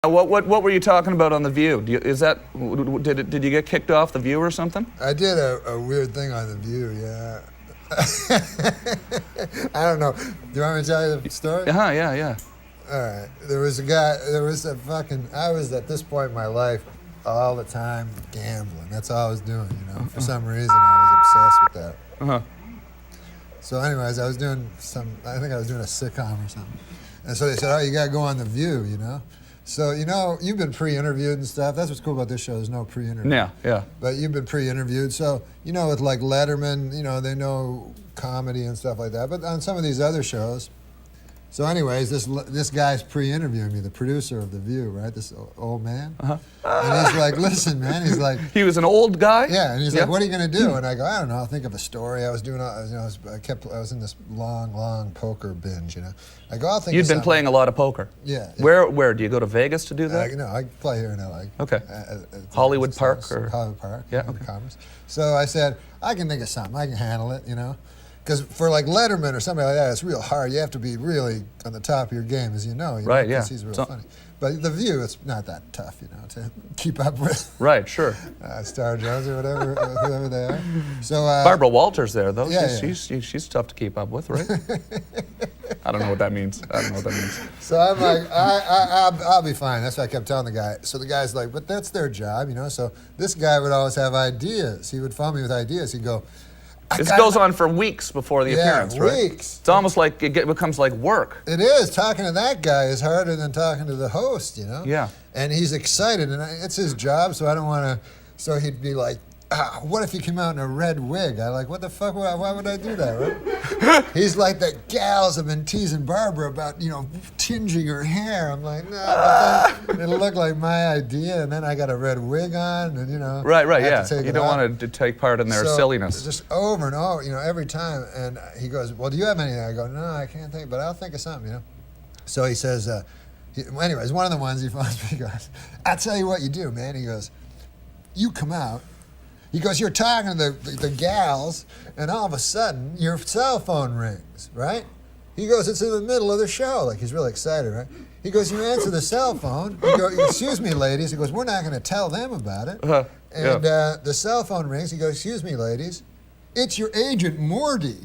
What were you talking about on The View? Did you get kicked off The View or something? I did a weird thing on The View, yeah. I don't know. Do you want me to tell you the story? Yeah. All right. There was I was at this point in my life all the time gambling. That's all I was doing, you know. For some reason, I was obsessed with that. So anyways, I think I was doing a sitcom or something. And so they said, oh, you got to go on The View, you know. So, you know, you've been pre-interviewed and stuff. That's what's cool about this show. There's no pre-interview. Yeah. But you've been pre-interviewed. So, you know, with like Letterman, you know, they know comedy and stuff like that. But on some of these other shows. So anyways, this guy's pre-interviewing me, the producer of The View, right? This old man. And he's like, listen, man. He's like... He was an old guy? Yeah. And he's like, what are you going to do? And I go, I don't know. I'll think of a story. I was in this long poker binge, you know. I go, I'll think of You'd been playing a lot of poker? Yeah. Where? Do you go to Vegas to do that? No, I play here in L.A. Okay. Hollywood Park? Hollywood Park. Yeah, okay. Commerce. So I said, I can think of something. I can handle it, you know. Because for like Letterman or somebody like that, it's real hard. You have to be really on the top of your game, as you know. Right, yeah. Because he's real funny. But The View, it's not that tough, you know, to keep up with. Right, sure. Star Jones or whatever, whoever they are. So Barbara Walters there, though. Yeah, she's tough to keep up with, right? I don't know what that means. So I'm like, I'll be fine. That's what I kept telling the guy. So the guy's like, but that's their job, you know. So this guy would always have ideas. He would phone me with ideas. He'd go, this goes on for weeks before the appearance, right? Weeks. It's almost like it becomes like work. It is. Talking to that guy is harder than talking to the host, you know? Yeah. And he's excited, and it's his job, so I don't want to... So he'd be like, what if he came out in a red wig? I'm like, what the fuck? Why would I do that, right? He's like, the gals have been teasing Barbara about, you know, tinging her hair. I'm like, no, but then it'll look like my idea, and then I got a red wig on, and, you know. Right, yeah. You don't want to take part in their silliness. Just over and over, you know, every time. And he goes, well, do you have anything? I go, no, I can't think, but I'll think of something, you know. So he says, anyways, one of the ones he phones me, he goes, I'll tell you what you do, man. He goes, you come out. He goes, you're talking to the gals, and all of a sudden, your cell phone rings, right? He goes, it's in the middle of the show. Like, he's really excited, right? He goes, you answer the cell phone. You go, excuse me, ladies. He goes, we're not going to tell them about it. And the cell phone rings. He goes, excuse me, ladies. It's your agent, Morty.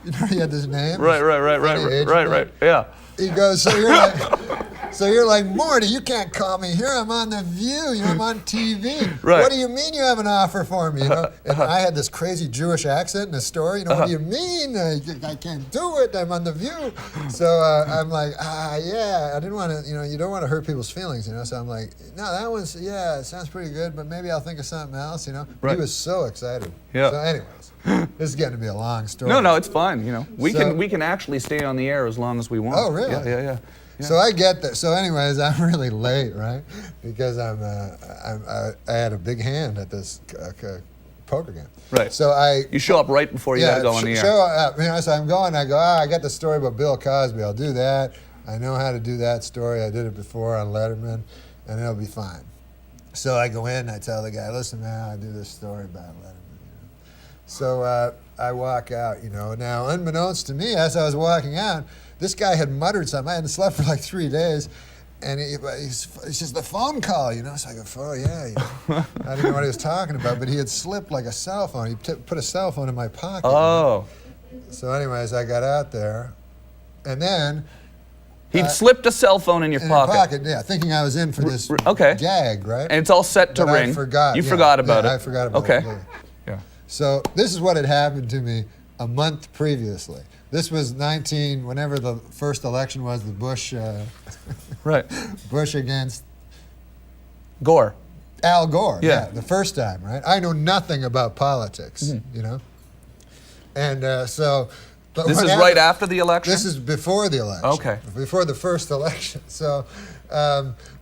You know, he had this name. Right. Yeah. He goes, so you're like, Morty, you can't call me here. I'm on The View. You know, I'm on TV. Right. What do you mean you have an offer for me? You know, and I had this crazy Jewish accent in the story. You know, what do you mean? I can't do it. I'm on The View. So I'm like, yeah. I didn't want to. You know, you don't want to hurt people's feelings. You know, so I'm like, no, that one's it sounds pretty good, but maybe I'll think of something else. You know, right. He was so excited. Yeah. So anyways. This is getting to be a long story. No, it's fine. You know, we can actually stay on the air as long as we want. Oh, really? Yeah. So I get there. So anyways, I'm really late, right? Because I had a big hand at this poker game. Right. So you show up right before you gotta go on the air. Show up. You know, so I'm going. I go. I got the story about Bill Cosby. I'll do that. I know how to do that story. I did it before on Letterman, and it'll be fine. So I go in. And I tell the guy, listen, man, I do this story about Letterman. So I walk out, you know. Now, unbeknownst to me, as I was walking out, this guy had muttered something. I hadn't slept for like 3 days. And it's just the phone call, you know. So I go, oh, yeah. You know. I didn't know what he was talking about, but he had slipped like a cell phone. He put a cell phone in my pocket. Oh. You know? So anyways, I got out there. And then... He'd slipped a cell phone in your pocket. Yeah, thinking I was in for this gag, right? And it's all set to ring. I forgot. You forgot about it. I forgot about it. Okay. Yeah. So this is what had happened to me a month previously. This was whenever the first election was, the Bush, right? Bush against Gore. Al Gore. Yeah. The first time, right? I know nothing about politics, you know, and so. But this is right after the election? This is before the election. Okay. Before the first election. So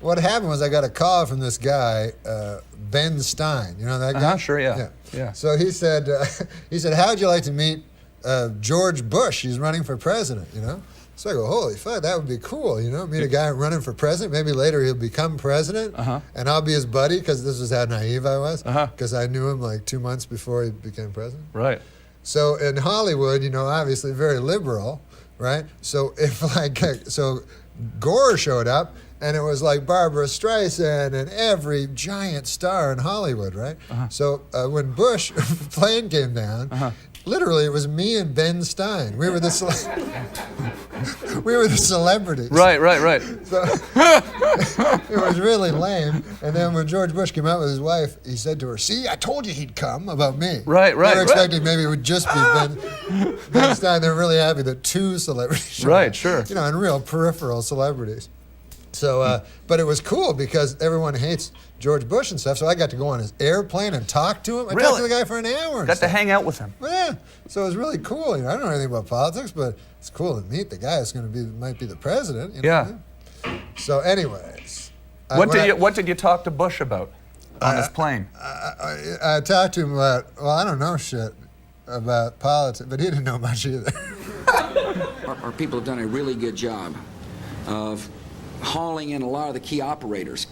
what happened was I got a call from this guy, Ben Stein. You know that guy? Sure, yeah. So he said, how'd you like to meet George Bush? He's running for president, you know? So I go, holy fuck, that would be cool, you know? Meet a guy running for president. Maybe later he'll become president, and I'll be his buddy, because this is how naive I was, because I knew him like 2 months before he became president. Right. So in Hollywood, you know, obviously very liberal, right? So if Gore showed up, And it was like Barbara Streisand and every giant star in Hollywood, right? So when Bush plane came down, literally it was me and Ben Stein. We were the celebrities. Right. So it was really lame. And then when George Bush came out with his wife, he said to her, "See, I told you he'd come," about me. Right. They were expecting maybe it would just be Ben Stein. They were really happy that two celebrities. Right, sure. You know, and real peripheral celebrities. So, but it was cool because everyone hates George Bush and stuff. So I got to go on his airplane and talk to him. I talked to the guy for an hour. And Got to stuff. hang out with him. Well, yeah. So it was really cool. You know, I don't know anything about politics, but it's cool to meet the guy that's going to might be the president. You know? Yeah. So, anyways, What did you talk to Bush about on his plane? I talked to him about, well, I don't know shit about politics, but he didn't know much either. Our people have done a really good job of hauling in a lot of the key operators.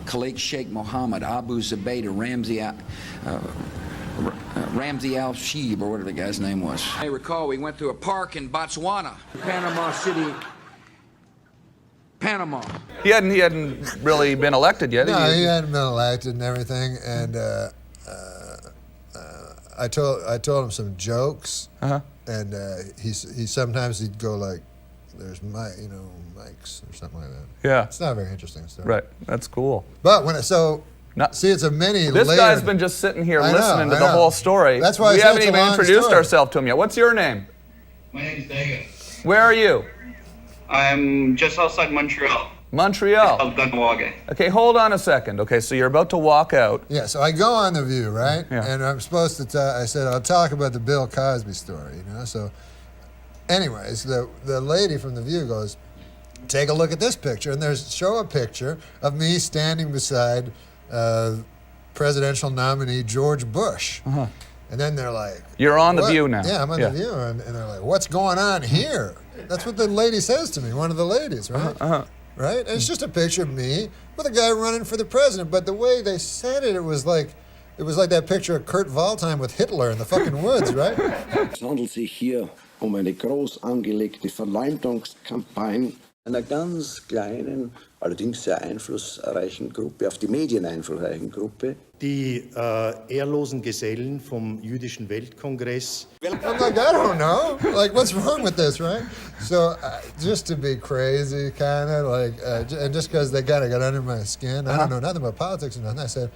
Khalid Sheikh Mohammed, Abu Zubaydah, Ramzi al-Sheeb, or whatever the guy's name was. I recall we went to a park in Botswana, Panama City, Panama. He hadn't really been elected yet. No, he hadn't been elected and everything, and I told him some jokes, and he sometimes he'd go like, "There's mics" or something like that. Yeah. It's not a very interesting story. Right. That's cool. But see, it's a mini. This guy's been just sitting here listening to the whole story. That's why we I said haven't it's a even long introduced story. ourselves to him yet. What's your name? My name is Dago. Where are you? I'm just outside Montreal. Montreal. Algonquin. Okay, hold on a second. Okay, so you're about to walk out. Yeah, so I go on The View, right? Yeah. And I'm supposed to I said, I'll talk about the Bill Cosby story, you know? So, anyways, the lady from The View goes, "Take a look at this picture." And show a picture of me standing beside presidential nominee George Bush. And then they're like, You're on The "What?" View now. Yeah, I'm on The View. And they're like, "What's going on here?" That's what the lady says to me, one of the ladies, right? Right? And it's just a picture of me with a guy running for the president. But the way they said it, it was like that picture of Kurt Waldheim with Hitler in the fucking woods, right? Es handelt sich hier eine groß angelegte Verleumdungskampagne einer ganz kleinen, allerdings sehr einflussreichen Gruppe, auf die Medien einflussreichen Gruppe. Die ehrlosen Gesellen vom Jüdischen Weltkongress. I'm like, I don't know. Like, what's wrong with this, right? So, just to be crazy, kind of, like, and just because they got under my skin, I don't know nothing about politics or nothing. I said,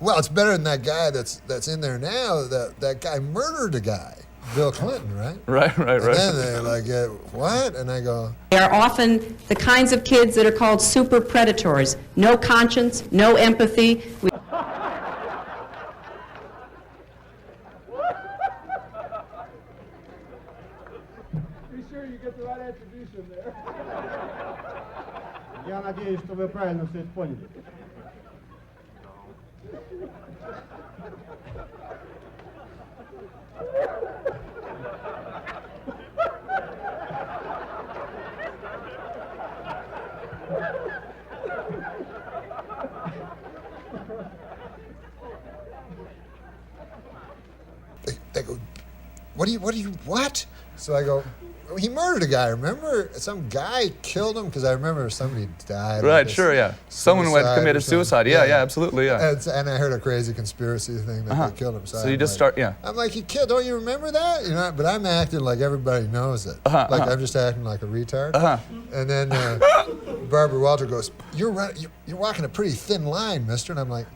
well, it's better than that guy that's in there now. That guy murdered a guy, Bill Clinton, right? Right. And then they're like, what? And I go, They are often the kinds of kids that are called super predators. No conscience, no empathy. Be sure you get the right attribution there. Я надеюсь, что вы правильно все это поняли. they go, what? So I go, well, he murdered a guy, remember? Some guy killed him because I remember somebody died. Right, sure, yeah. Someone who had committed suicide. Yeah, absolutely, yeah. And I heard a crazy conspiracy thing that they killed him. So you just start, yeah. I'm like, he killed, don't you remember that? You know, but I'm acting like everybody knows it. I'm just acting like a retard. And then Barbara Walter goes, you're walking a pretty thin line, mister. And I'm like,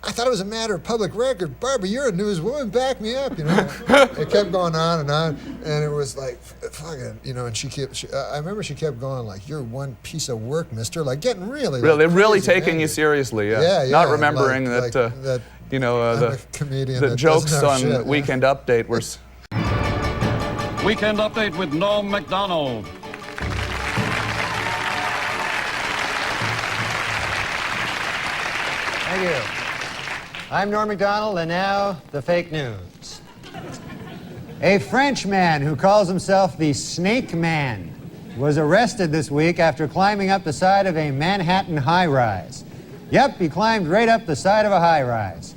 I thought it was a matter of public record. Barbara, you're a newswoman. Back me up, you know. It kept going on, and it was like, fucking, you know. And I remember she kept going like, "You're one piece of work, mister." Like getting really, Really, like, really crazy taking angry. you seriously, yeah. Yeah, Not remembering like that, you know, I'm a comedian the that jokes doesn't know on shit, Weekend Update were. Weekend Update with Norm Macdonald. Thank you. I'm Norm Macdonald, and now the fake news. A French man who calls himself the Snake Man was arrested this week after climbing up the side of a Manhattan high-rise. Yep, he climbed right up the side of a high-rise,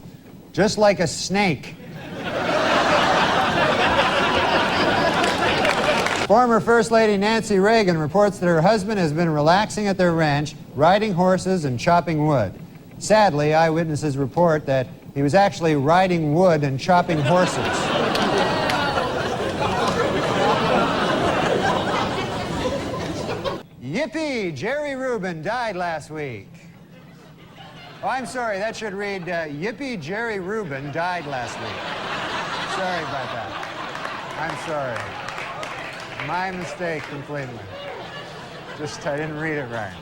just like a snake. Former First Lady Nancy Reagan reports that her husband has been relaxing at their ranch, riding horses and chopping wood. Sadly, eyewitnesses report that he was actually riding wood and chopping horses. Yippee! Jerry Rubin died last week. Oh, I'm sorry, that should read, Yippee! Jerry Rubin died last week. Sorry about that. I'm sorry. My mistake completely. Just, I didn't read it right.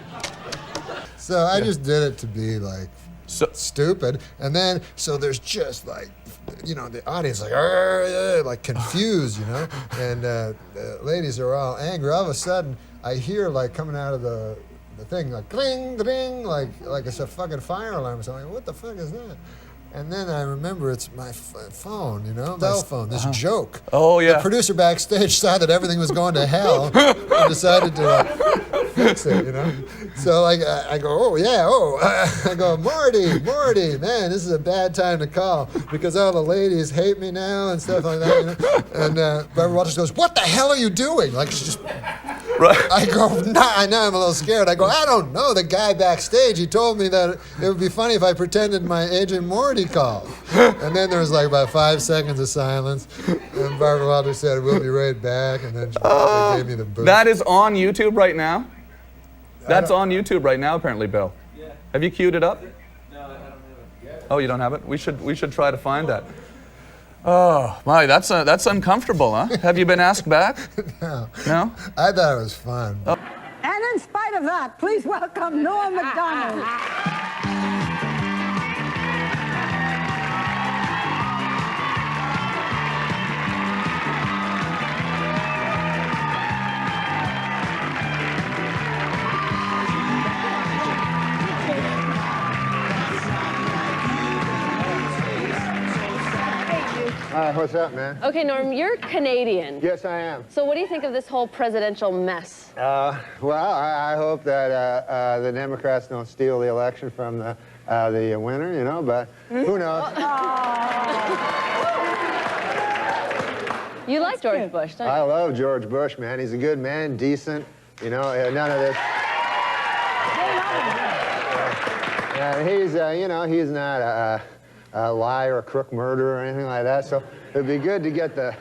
So I just did it to be like stupid, and then so there's just like, you know, the audience like confused, you know, and the ladies are all angry. All of a sudden, I hear like coming out of the thing like cling, ding, like it's a fucking fire alarm. So I'm like, what the fuck is that? And then I remember it's my phone, you know, my cell phone, this joke. Oh, yeah. The producer backstage saw that everything was going to hell and decided to fix it, you know. So like I go, oh yeah, I go, Marty, man, this is a bad time to call because all the ladies hate me now and stuff like that, you know. And Barbara Walters goes, what the hell are you doing? Like she's just. Right. I go, nah, I know I'm a little scared. I go, I don't know. The guy backstage, he told me that it would be funny if I pretended my Agent Morty called. And then there was like about 5 seconds of silence. And Barbara Walters said, we'll be right back. And then they gave me the boot. That is on YouTube right now? That's on YouTube right now, apparently, Bill. Yeah. Have you queued it up? No, I don't have it yet. Oh, you don't have it? We should try to find that. Oh, my, that's uncomfortable, huh? Have you been asked back? No. No? I thought it was fun. Oh. And in spite of that, please welcome Norm Macdonald. What's up, man? Okay, Norm, you're Canadian. Yes, I am. So what do you think of this whole presidential mess? Well, I hope that the Democrats don't steal the election from the winner, you know, but who knows? You like George Bush, don't you? I love George Bush, man. He's a good man, decent, you know, none of this. He's, you know, he's not a liar, a crook, murderer, or anything like that. So it'd be good to get the.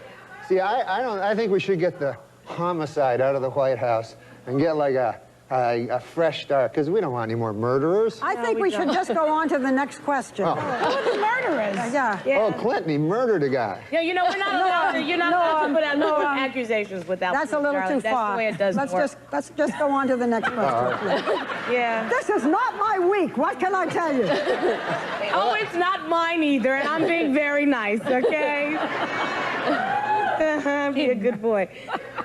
See, I think we should get the homicide out of the White House and get like a fresh start, because we don't want any more murderers. I think we should just go on to the next question. Who are the murderers? Yeah. Oh, Clinton, he murdered a guy. Yeah, you know, we're not allowed to, you're not allowed to put out no accusations without That's a little Charlie. too far. That's the way it does work. Let's just go on to the next question. Please. Yeah. This is not my week. What can I tell you? Oh, it's not mine either, and I'm being very nice, okay? Be a good boy.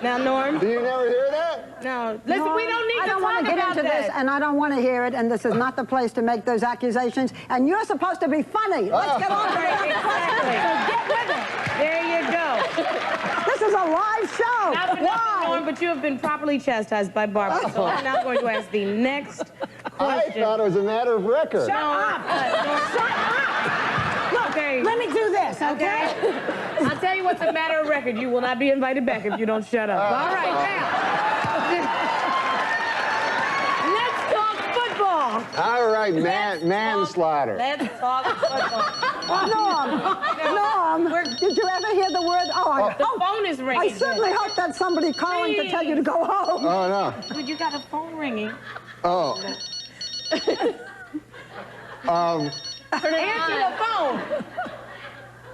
Now, Norm. Do you never hear that? No. Listen, we don't need I don't want to get into this, and I don't want to hear it, and this is not the place to make those accusations, and you're supposed to be funny. Let's get on to the next question. So get with it. There you go. This is a live show. Why? Norm, but you have been properly chastised by Barbara, so I'm now going to ask the next question. I thought it was a matter of record. Shut up. Shut up. Look, Okay. let me do this, okay? I'll tell you what's a matter of record. You will not be invited back if you don't shut up. All right, now. Let's talk football. All right, manslaughter. Let's talk football. Norm, did you ever hear the word? The phone is ringing. I certainly hope that's somebody calling to tell you to go home. Oh, no. Dude, you got a phone ringing. Oh. Answer the phone.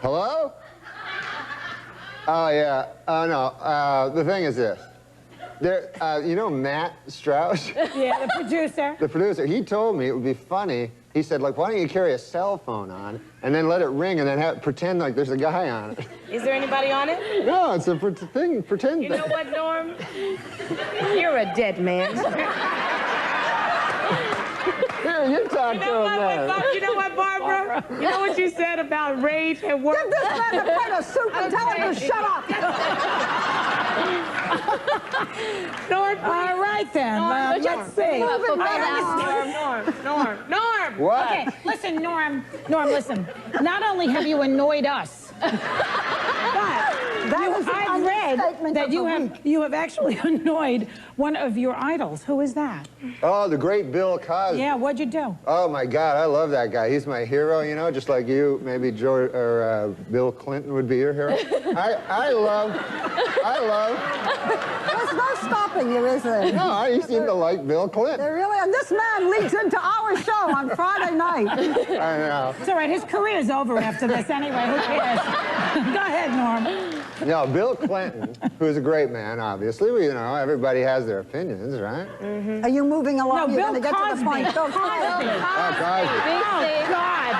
Hello? Oh, yeah. Oh, no. The thing is this. There, you know Matt Strauss? Yeah, the producer. The producer. He told me it would be funny. He said, like, why don't you carry a cell phone on and then let it ring and then pretend like there's a guy on it. Is there anybody on it? No, it's a thing. Pretend. You know what, Norm? You're a dead man. Here, you talk to him then. You know what, Barbara? You know what you said about rage at work? Give this man a plate of soup and tell him to shut up. Norm, all right, then. Let's see. Norm. What? Okay, listen, Norm, listen. Not only have you annoyed us, but I've read said Understatement that of the you have actually annoyed one of your idols. Who is that? Oh, the great Bill Cosby. Yeah, what'd you do? Oh my God, I love that guy. He's my hero, you know, just like you, maybe George or Bill Clinton would be your hero. I love. There's no stopping you, is there? No, you seem to like Bill Clinton. There really, and this man leads into our show on Friday night. I know. It's all right. His career's over after this anyway. Who cares? Go ahead, Norm. No, Bill Clinton, who's a great man, obviously. You know, everybody has their opinions, right? Are you moving along? No, You're Bill going to get to the point. Cosby. Bill Cosby. Oh, Cosby. Oh, God.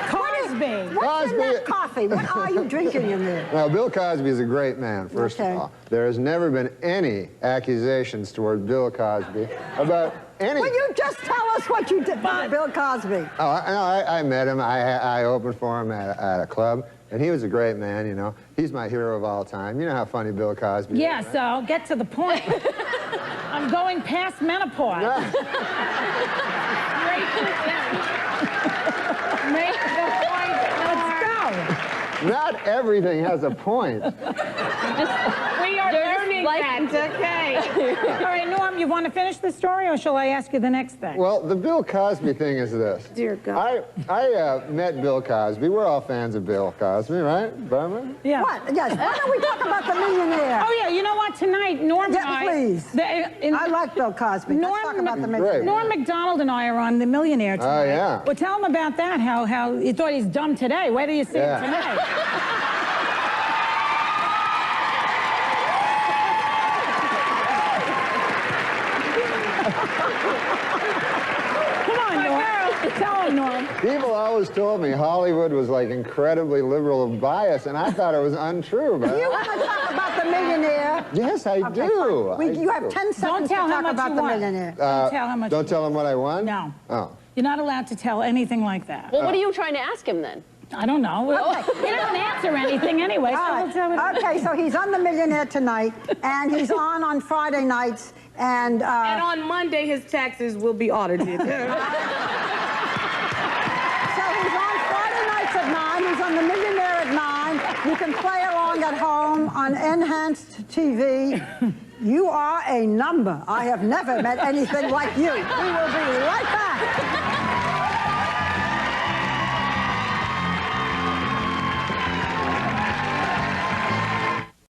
Cosby. What's in that coffee? What are you drinking in there? Now, Bill Cosby is a great man, first of all. There has never been any accusations toward Bill Cosby about any... Will you just tell us what you did for Bill Cosby? Oh, I met him. I opened for him at a club, and he was a great man, you know. He's my hero of all time. You know how funny Bill Cosby is. Yeah, so get to the point. I'm going past menopause. Make the point. Let's go. Not everything has a point. We are learning that, okay. All right, Norm, you want to finish the story, or shall I ask you the next thing? Well, the Bill Cosby thing is this. Dear God. I met Bill Cosby. We're all fans of Bill Cosby, right, Barbara? Yeah. What? Yes. Why don't we talk about the millionaire? Oh, yeah, you know what? Tonight, Norm and I... please. I like Bill Cosby. Let's talk about the millionaire. Norm Macdonald and I are on The Millionaire tonight. Oh, yeah. Well, tell him about that, how you thought he's dumb today. Where do you see him tonight? Come on, Norm. Tell him, Norm. People always told me Hollywood was like incredibly liberal of bias, and I thought it was untrue. But You want to talk about the millionaire? yes, I do. You have 10 seconds to tell how talk much about you the want. millionaire. Don't tell how much. Don't tell him what I won? No. Oh. You're not allowed to tell anything like that. Well, what are you trying to ask him then? I don't know. He doesn't answer anything anyway. So All we'll tell him. right. Okay, so he's on The Millionaire tonight, and he's on Friday nights, and on Monday, his taxes will be audited. so he's on Friday nights at 9. He's on The Millionaire at 9. You can play along at home on Enhanced TV. You are a number. I have never met anything like you. We will be right back.